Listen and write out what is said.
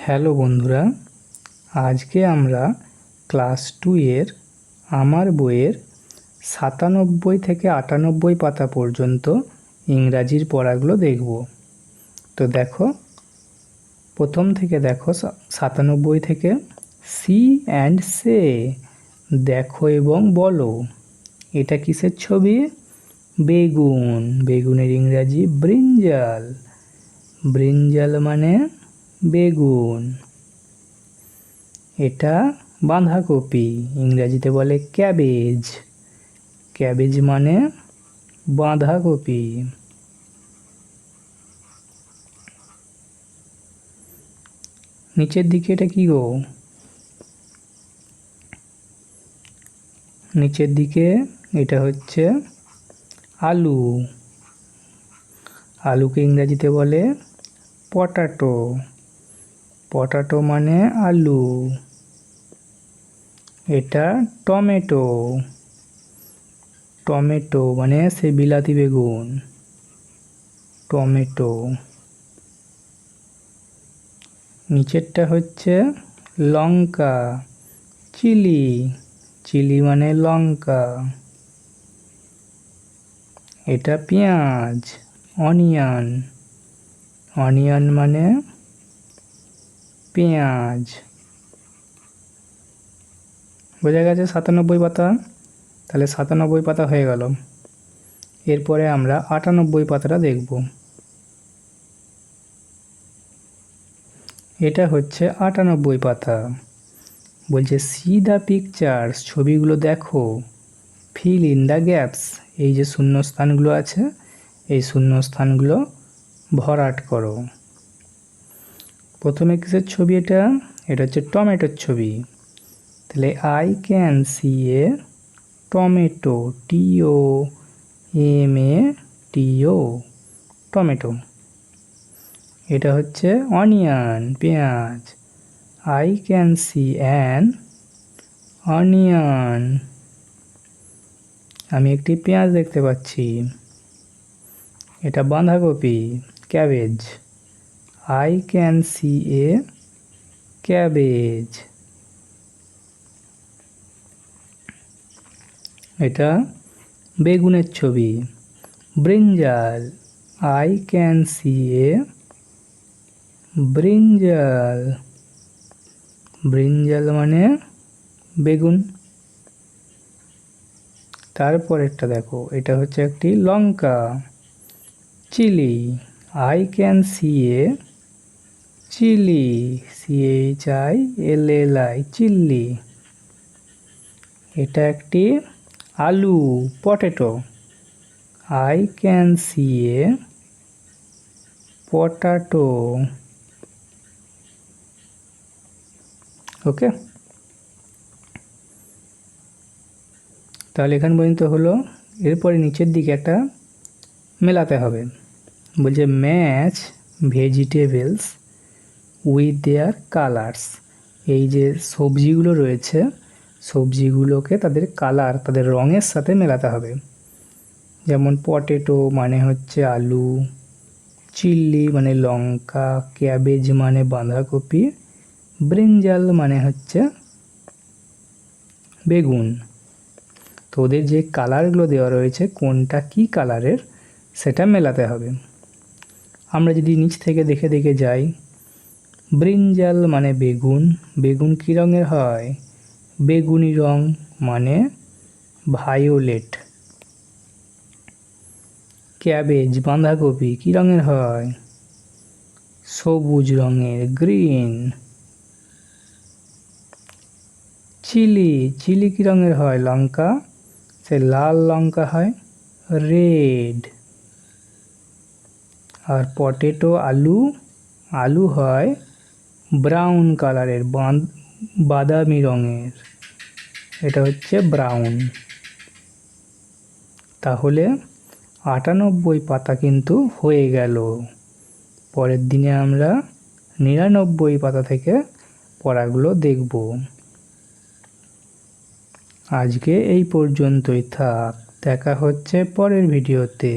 Hello বন্ধুরা, আজকে আমরা ক্লাস 2 এর আমার বইয়ের 97 থেকে 98 পাতা পর্যন্ত ইংরাজির পড়াগুলো দেখব। তো দেখো, প্রথম থেকে দেখো 97 থেকে সি অ্যান্ড সে, দেখো এবং বলো। এটা কিসের ছবি? বেগুন। বেগুনের ইংরাজি ব্রিঞ্জাল। ব্রিঞ্জাল মানে বেগুন। এটা বাঁধাকপি, ইংরাজিতে বলে ক্যাবেজ। ক্যাবেজ মানে বাঁধাকপি। নিচের দিকে এটা কি গো? নিচের দিকে এটা হচ্ছে আলু। আলুকে ইংরাজিতে বলে পটাটো। পটাটো মানে আলু। এটা টমেটো। টমেটো মানে সে বিলাতি বেগুন। টমেটো। নিচেরটা হচ্ছে লঙ্কা, চিলি। চিলি মানে লঙ্কা। এটা পেঁয়াজ, অনিয়ন। অনিয়ন মানে পেঁয়াজ। বোঝা গেছে 97 পাতা? তাহলে 97 পাতা হয়ে গেল। এরপরে আমরা 98 পাতাটা দেখব। এটা হচ্ছে 98 পাতা। বলছে সি দ্য পিকচার্স, ছবিগুলো দেখো। ফিল ইন দ্য গ্যাপস, এই যে শূন্যস্থানগুলো আছে এই শূন্যস্থানগুলো ভরাট করো। প্রথমে কিসের ছবি এটা? এটা হচ্ছে টমেটোর ছবি। তাহলে I can see a tomato, TOMATO, tomato. এটা হচ্ছে অনিয়ন, পেঁয়াজ। I can see an onion, আমি একটি পেঁয়াজ দেখতে পাচ্ছি। এটা বাঁধাকপি, cabbage. I can see a cabbage. এটা বেগুনের ছবি, brinjal. I can see a brinjal. Brinjal মানে বেগুন। তারপরেরটা দেখো, এটা হচ্ছে একটি লঙ্কা, chilli. I can see a chilli, CHILLI, chilli. এটা একটি আলু, potato. I can see a potato. Okay, তাহলে এখান পর্যন্ত হলো। এরপরে নিচের দিকে একটা মেলাতে হবে। বলছে match vegetables with their colours, এই যে সবজিগুলো রয়েছে সবজিগুলোকে তাদের কালার, তাদের রঙের সাথে মেলাতে হবে। যেমন পটেটো মানে হচ্ছে আলু, চিল্লি মানে লঙ্কা, ক্যাবেজ মানে বাঁধাকপি, ব্রিঞ্জাল মানে হচ্ছে বেগুন। তো ওদের যে কালারগুলো দেওয়া রয়েছে কোনটা কি কালারের সেটা মেলাতে হবে। আমরা যদি নিচ থেকে দেখে দেখে যাই, ব্রিঞ্জাল মানে বেগুন। বেগুন কী রঙের হয়? বেগুনি রং মানে ভায়োলেট। ক্যাবেজ বাঁধাকপি কী রঙের হয়? সবুজ রঙের, গ্রিন। চিলি, চিলি কী রঙের হয়? লঙ্কা, সে লাল লঙ্কা হয়, রেড। আর পটেটো আলু, আলু হয় ব্রাউন কালারের, বাদামি রঙের, এটা হচ্ছে ব্রাউন। তাহলে 98 পাতা কিন্তু হয়ে গেল। পরের দিনে আমরা 99 পাতা থেকে পড়াগুলো দেখব। আজকে এই পর্যন্তই থাক, দেখা হচ্ছে পরের ভিডিওতে।